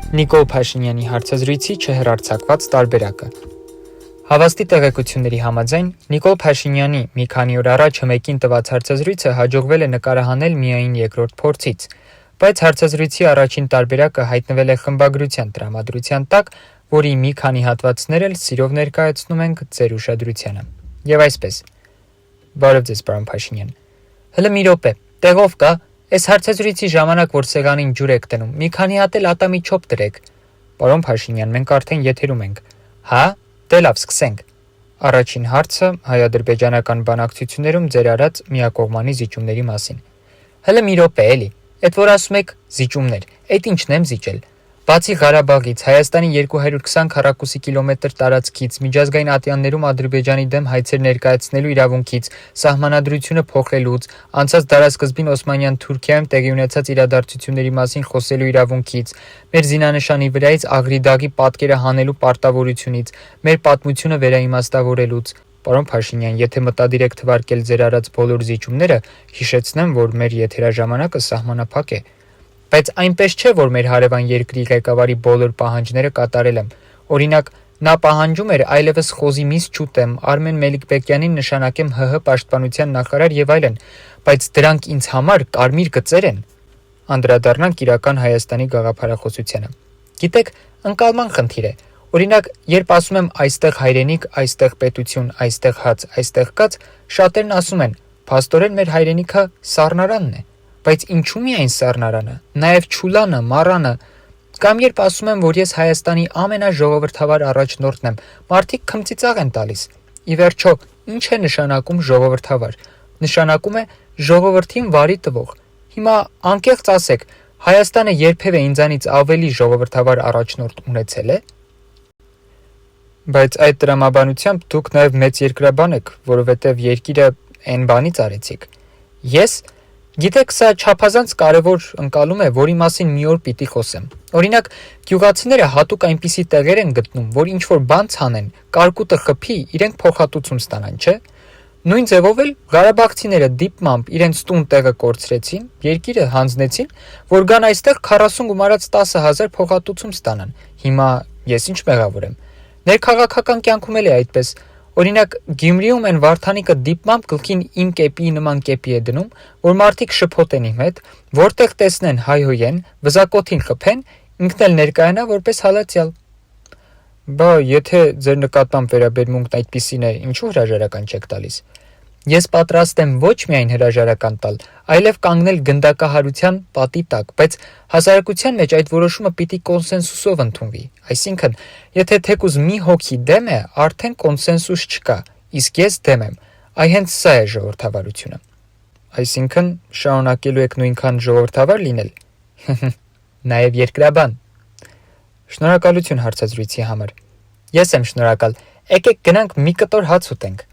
Նիկոլ Փաշինյանի հարցազրույցի չհեռարձակված տարբերակը։ Հավաստի տեղեկությունների համաձայն Նիկոլ Փաշինյանի մի քանի օր առաջ հմեկին տված հարցազրույցը հաջողվել է նկարահանել միայն երկրորդ փորձից, բայց հարցազրույցի առաջին տարբերակը հայտնվել է խմբագրության տրամադրության տակ, որի մի քանի հատվածներ էլ սիրով ներկայացնում ենք ձեր ուշադրությանը։ Եվ այսպես. Բարև ձեզ, պարոն Փաշինյան։ Հələ մի րոպե, տեղով կա, այս հարցազրույցի ժամանակ, որ սեղանին ջուր եք դնում, մի քանի հատ էլ ատամի չոպ դրեք։ Պարոն Փաշինյան, մենք արդեն եթերում ենք։ Հա, դե լավ, սկսենք։ Առաջին հարցը հայ-ադրբեջանական բանակցություններում ձեր արած միակողմանի զիջումների մասին։ Հələ մի րոպե էլի, այդ որ ասում եք զիջումներ, այդ ինչն եմ զիջել։ Բացի Ղարաբաղից, Հայաստանի 220 քառակուսի կիլոմետր տարածքից, միջազգային ատյաններում Ադրբեջանի դեմ հայցեր ներկայացնելու իրավունքից, սահմանադրությունը փոխելուց, անցած դարասկզբին Օսմանյան Թուրքիայում տեղի ունեցած իրադարձությունների մասին խոսելու իրավունքից, մեր զինանշանի վրայից Աղրիդագի պատկերը հանելու պարտավորությունից, մեր պատմությունը վերաիմաստավորելուց։ Պարոն Փաշինյան, եթե մտադիր եք թվարկել ձեր արած բոլոր զիջումները, հիշեցնեմ, որ մեր եթերաժամանակը սահմանափակ է։ Բայց այնպես չէ, որ մեր հարևան երկրի ղեկավարի բոլոր պահանջները կատարել եմ։ Օրինակ, նա պահանջում էր այլևս խոզի միս չուտեմ, Արմեն Մելիքբեկյանին նշանակեմ ՀՀ պաշտպանության նախարար եւ այլն, բայց դրանք ինձ համար կարմիր գծեր են։ Անդրադառնանք իրական Հայաստանի գաղափարախոսությանը։ Գիտեք, ընկալման խնդիր է։ Օրինակ, երբ ասում եմ այստեղ հայրենիք, այստեղ պետություն, այստեղ հաց, այստեղ կաց, շատերն ասում են, փաստորեն մեր հայրենիքը Սառնարանն է։ Բայց ինչու միայն Սառնարանը, նաև Չուլանը, Մառանը, կամ երբ ասում եմ, որ ես Հայաստանի ամենաժողովրդավար առաջնորդն եմ, մարդիկ քմծիծաղ են տալիս։ Ի վերջո, ինչ է նշանակում ժողովրդավար։ Նշանակում է ժողովրդին վարի տվող։ Հիմա անկեղծ ասեք, Հայաստանը երբևէ ինձանից ավելի ժողովրդավար առաջնորդ ունեցել է։ Բայց այդ տրամաբանությամբ դուք նաև մեծ երկրաբան եք, որովհետև երկիրը այն բանից արեցիք։ Ես Գիտեք, սա չափազանց կարևոր ընկալում է, որի մասին մի օր պիտի խոսեմ։ Օրինակ, գյուղացիները հատուկ այնպիսի տեղեր են գտնում, որ ինչ-որ բան ցանեն, կարկուտը խփի, իրենք փոխհատուցում ստանան, չէ՞։ Նույն ձևով էլ Ղարաբաղցիները դիպմամբ իրենց տուն տեղը կորցրեցին, երկիրը հանձնեցին, որ գան այստեղ 40 գումարած 10,000 փոխհատուցում ստանան։ Հիմա ես ինչ մեղավոր եմ։ Ներքաղաքական կյանքում էլ է այդպես։ Օրինակ, Գյումրիում են Վարդանիկը դիպմամբ գլխին իմ կեպի նման կեպի է դնում, որ մարդիկ շփոթեն իմ հետ, որտեղ տեսնեն հայհոյեն, վզակոթին խփեն, ինքն էլ ներկայանա որպես հալածյալ։ Բա եթե ձեր նկատմամբ վերաբերմունքն այդպիսին է, ինչու հրաժարական չեք տալիս։ Ես պատրաստ եմ ոչ միայն հրաժարական տալ, այլև կանգնել գնդակահարության պատի տակ, բայց հասարակության մեջ այդ որոշումը պիտի կոնսենսուսով ընդունվի։ Այսինքն, եթե թեկուզ մի հոգի դեմ է, արդեն կոնսենսուս չկա, իսկ ես դեմ եմ։ Այ հենց սա է ժողովրդավարությունը։ Այսինքն, շարունակելու եք նույնքան ժողովրդավար լինել։ Նաև երկրաբան։ Շնորհակալություն հարցազրույցի համար։ Ես եմ շնորհակալ։ Եկեք գնանք մի կտոր հաց ուտենք։